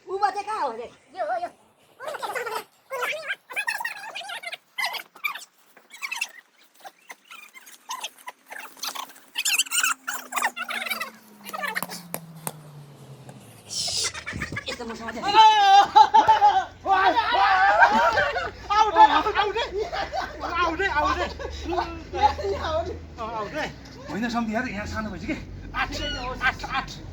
Uba te cao rồi. होइन सम्झिएर यहाँ सानो भएछ कि 8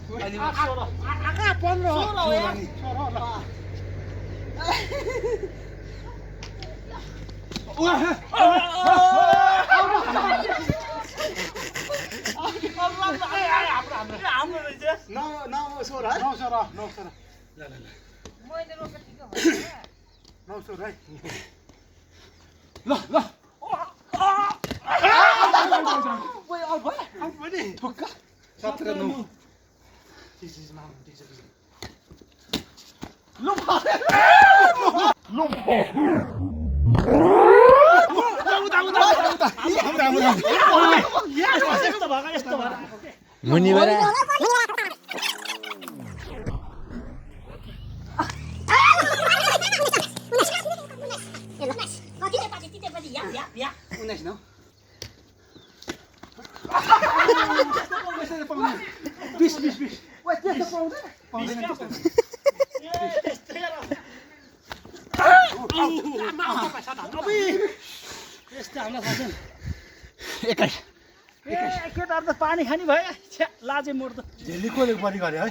अहिले केटाहरु त पानी खानी भयो छ्या लाजे मोड त झेली कोले पनि गरे है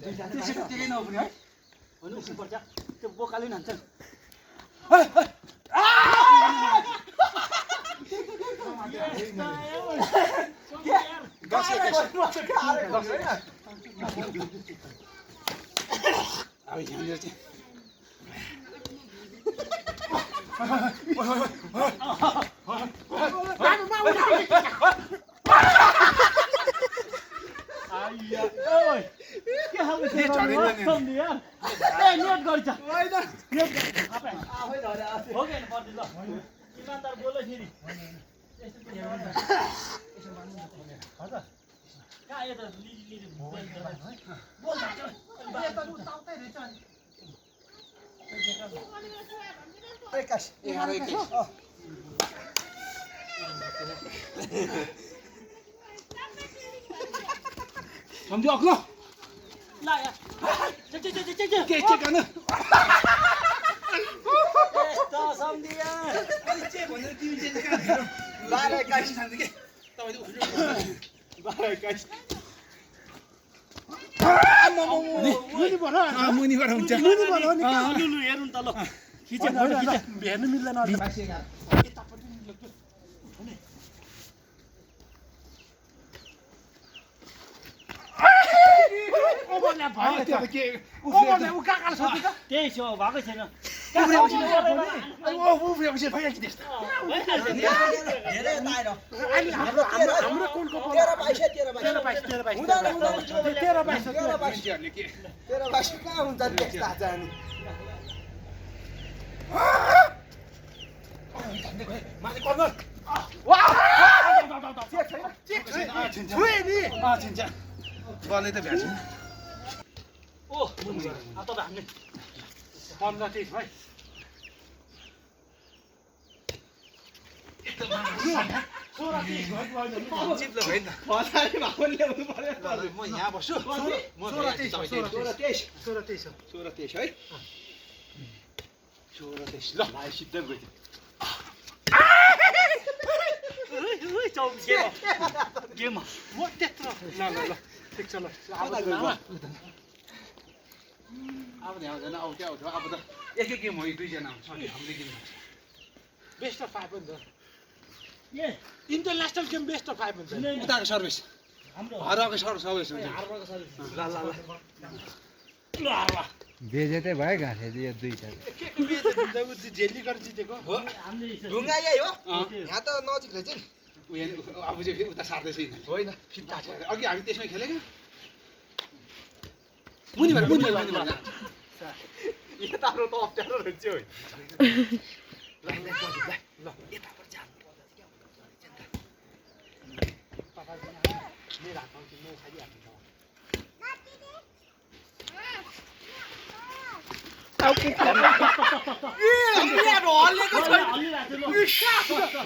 त्यही नहुने है भन्नु पर्छ त्यो बोकाले नि हान्छ इमानदार बोल फेरि कहाँ यता लिली बोल सम्झ्यो अग्लो ला यार के गर्न यस्तो सम्धिया अनि के भनेर तिमी चाहिँ कहाँ हेरौ 12-21 खान्छ के तपाईले उफ्रिनु 12-21 मुनिबाट हुन्छ लुलु हेर्नु त ल खिचे हेर्नु मिल्दैन त्यही छ भएको छैन बलै त भ्याछ ओ अब त हामीले 15-23 भाइ चिप्लो भयो नि त म यहाँ बस्छु 16-23 है 16-23 ल सिधै गयो गेम म त्यत्रो ल ठिक छ ल अब ध्यान हुँदैन अब क्या उठ्यो अब त एकै गेम हो दुईजना हुन्छ हाम्रो गेम बेस्ट अफ 5 हुन्छ ए इन्टरनेसनल गेम बेस्ट अफ 5 हुन्छ उताको सर्भिस हाम्रो हराएको सर्भिस हुन्छ हार्बरको सर्भिस ल ल ल बेजेतै भयो घाँसे यो दुईटा झेली गरेर जितेको हो ढुङ्गा यही हो यहाँ त नजिक रहेछ नि अब चाहिँ उता सार्दैछ होइन फिट्टा छ अघि हामी त्यसमै खेलेको मुनि भएर यताबाट त अप्ठ्यारो रहेछ है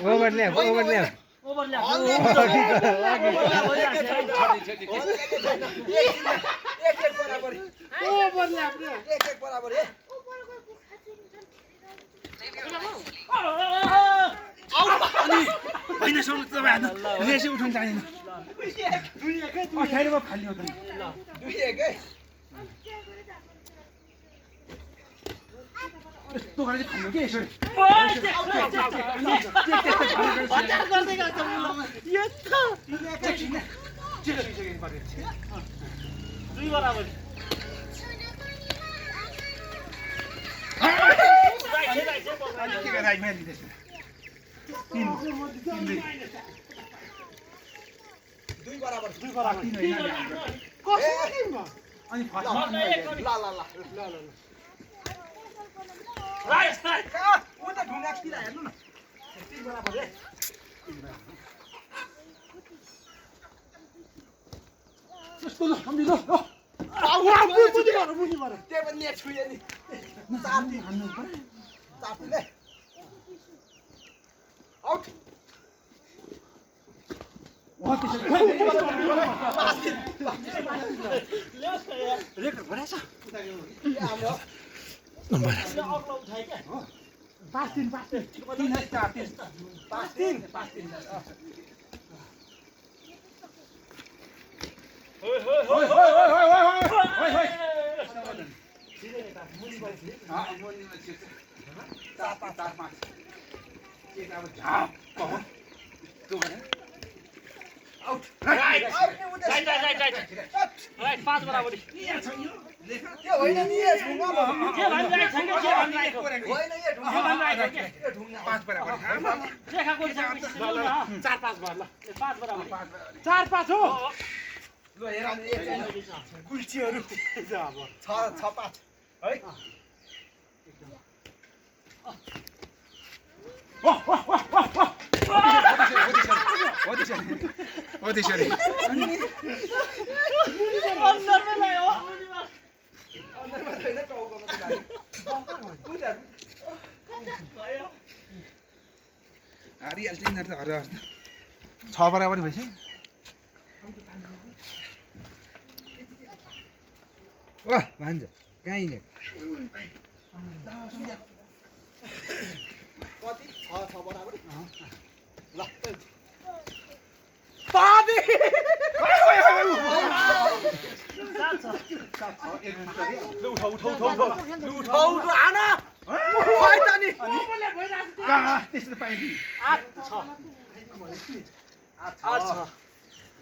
ओभरल्याप एक बराबर है होइन सुन्नु तपाईँ रेसै उठाउनु जानेन अठारमा फाल्ने हो त दुई एकै यस्तो गरेर चाहिँ फाल्नु के यसरी दुई बराबर राइटमा लिँदैछ दुई बराबर अनि ल ल राइट उ त ढुङ्गातिर हेर्नु न दुई बराबर है यस्तो ल सम्झिलो ल त्यो पनि नेट छुयो नि चार दिन है आउट रेकर्ड भएछ पाँच दिन राइट पाँच बराबर त्यो होइन नि ढुङ्गा होइन यो ढुङ्गा पाँच बराबर चार पाँच भयो ल पाँच बराबर चार पाँच हो ल हेर कुल्चीहरू छ पाँच है हारिहाल्छ यिनीहरू त हर छ बराबर भएछ वाह भान्ज कहीँ कति छ बराबर ल उठाउ आना त्यस्तो पाइदिनु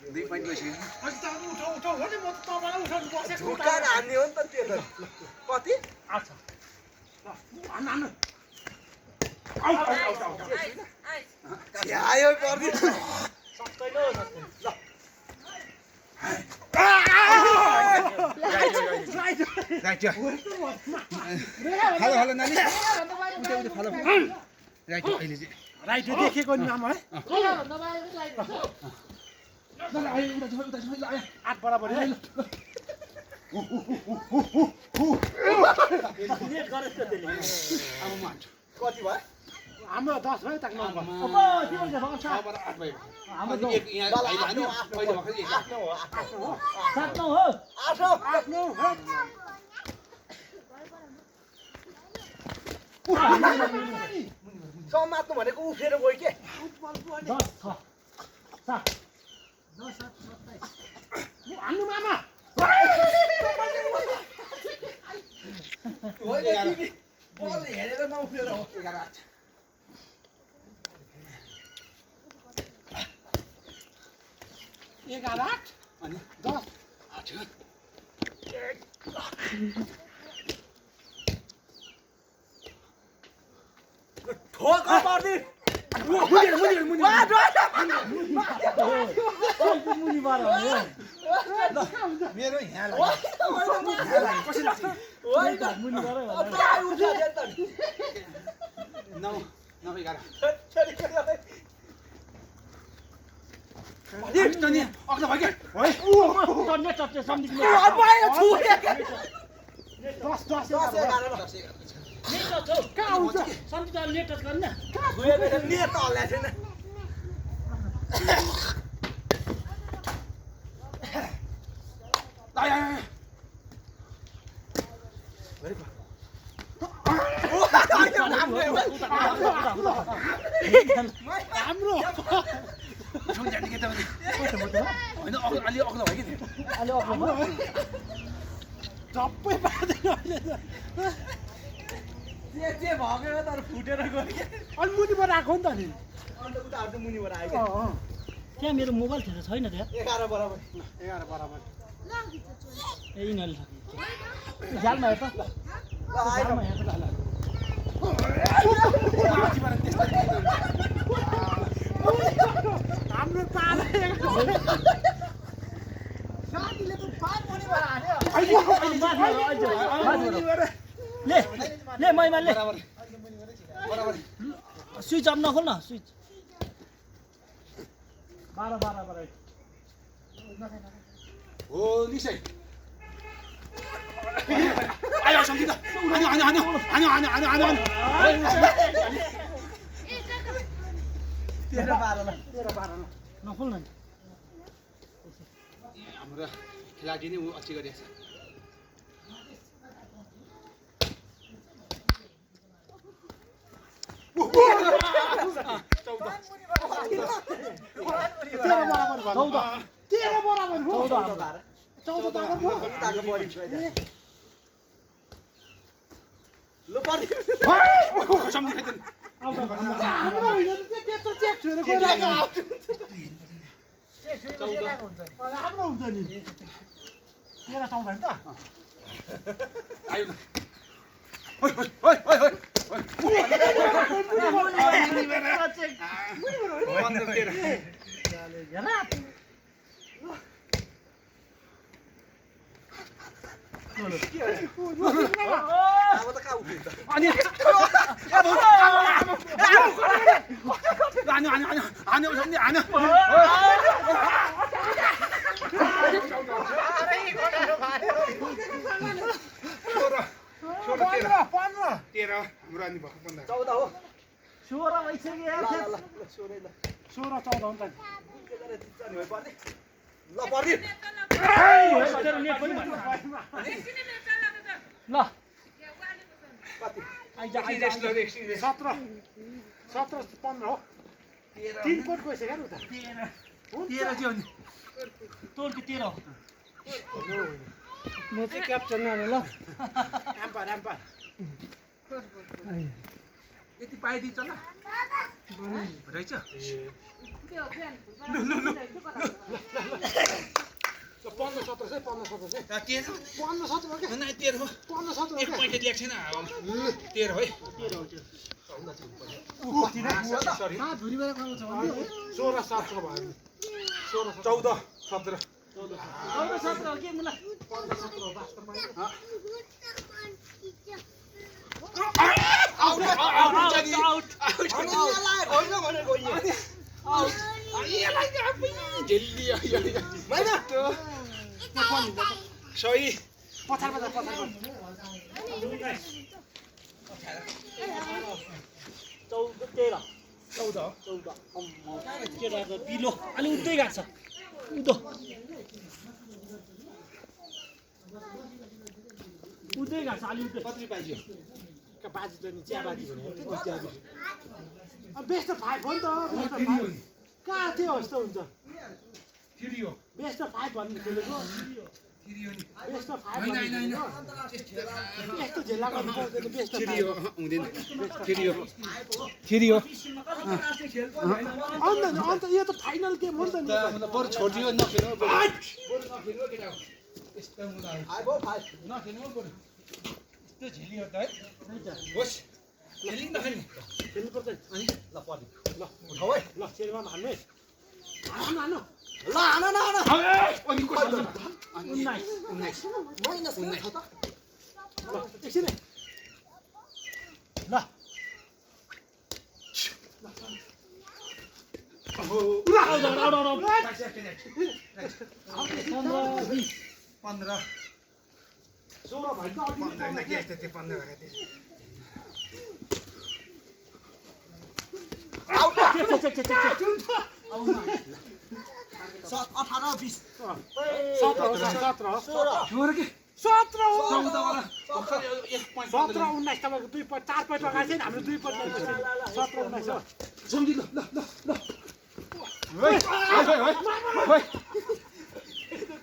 दुई पोइन्ट गइसक्यो झुक्काएर हान्ने हो नि त त्यो त कति आयो पर्दैन हेलो हेलो नानी हेलो राइट अहिले चाहिँ राइट देखेको नि आमा है आठ बराबर है कति भयो हाम्रो 10 भयो ताक 9 भयो समात्नु भनेको उफ्रेर गयो के हान्नु मामा बल हेरेर नउफ्रेर हो 11 8 अनि 10 8 मुनिबाट हो मेरो यहाँ लाग्यो कसरी लाग्छ मुनिबाट नौ 11 तनी अग्लो भयो के नेट चट्टे सम्झिनु कहाँ आउँछ सम्झिनु नेट टच गर्ने हाम्रो जाने केटा होइन अलि अग्लो भयो कि झप्पै पार्दैन अनि मुनिबाट आएको नि त नि त्यहाँ मेरो मोबाइल थियो छैन त्यहाँ 11 बराबर 11 बराबर ए यिनीहरूले जालमा हेर त जालमा हेर त हाम्रो पाले ले ले मैमा ले स्विच अफ नखोल न स्विच 12 बराबर हो निसै आयो सम्झिन हान्यो 13-12 नखोल न हाम्रो खेलाडी नै ऊ अच्छी गरिरहेछ म चाहिँ क्याप्चर नर्ने ल एम्पायर यति पाइदिन्छ ल रहेछ ल 15-17 चाहिँ 15-17 एक पैसा ल्याएको छैन 13 है 16-17 भयो 14-17 17 हो के मलाई 15-17 वास्तवमा सही पछाड 14 केटाको पिलो अलि उतै गएको छ उतै गएको छ अलि उतै कति पाइयो बाजी त नि चियाबाजी भने बेस्ट 5 हो नि त कहाँ थियो यस्तो हुन्छ बेस्ट 5 भन्ने खेलेको बेस्ट 5 यस्तो झेला गर्नु पाउँदैन बेस्ट 5 अन्त यो त फाइनल गेम हो नि त बरु छोडियो नखेल्नु आइबो फाइट नखेल्नु बरु यस्तो झेलियो त है होस् खेलिँदाखेरि खेल्नु पर्दैन अनि ल पर्ने ल उठाऊ है ल सेरमा हान्नु है हान्नु ल हान न हान अनि कसो 19 माइनस छ त ल एकछिन है ल पन्ध्र 16 भयो त अघि अठार 20 17 19 तपाईँको 2 पट 4 पट लगाएको थियो नि हाम्रो 2 पट 17 19 हो सम्झि ल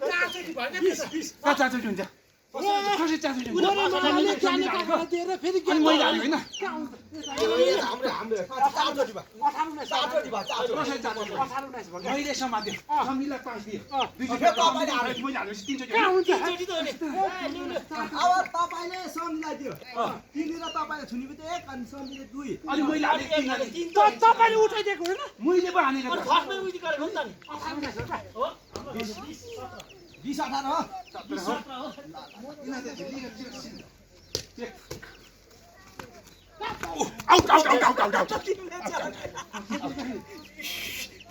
चारचोटि भयो नि चाचोटी हुन्छ कसरी चाचोटी हुन्छ फेरि अनि मैले हालेँ होइन चारचोटि भयो मैले समात्यो सम्झिलाई 5 दियो तपाईँले हाल्यो। मैले हालेपछि 3 चोटि अब तपाईँले सम्झिलाई दियो तिनीले तपाईँले छुने बित्तिकै 1 अनि सम्झिले 2 अनि मैले हालेँ 3 तपाईँले उठाइदिएको होइन मैले पो हानेको त 20 18 हो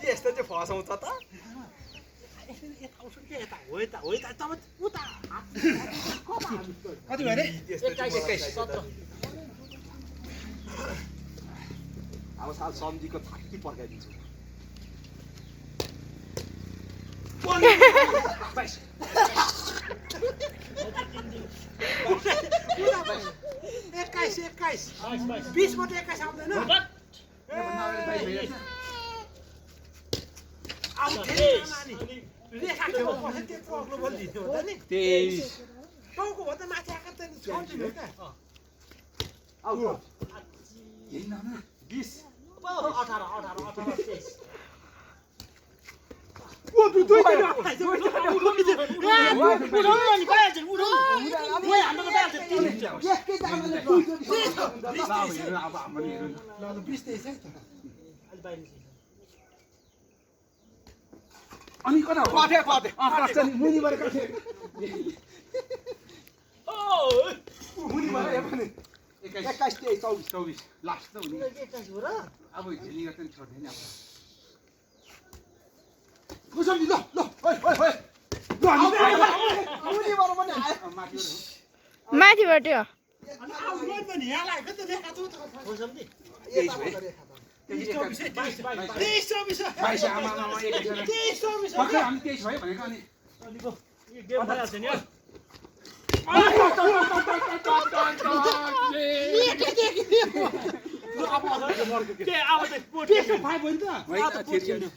यस्तो चाहिँ फसाउँछ त कति भयो रे अब साल सम्झीको थाक्ती पर्काइदिन्छु एक्काइस 20 बाट 21 आउँदैन रेखा खेल्नु पर्छ त्यत्रो अग्लो बल दिनु हो नि 23 टाउको भन्दा माथि आएको त नि छोड्दिनु क्या यही नाम 20 अब हाम्रो हेरौँ अनि कता हो कठे काट्छ नि मुनिबाट काट्यो मुनिबाट हेर्नु 21 23 24 24 लास्ट त हुने अब झिली गर्छ नि छोड्दैन अब कुसम्झी ल ओइ मुनिबाट पनि आयो माथिबाट हो भर्खर हामी 23 भयो भनेको अनि अब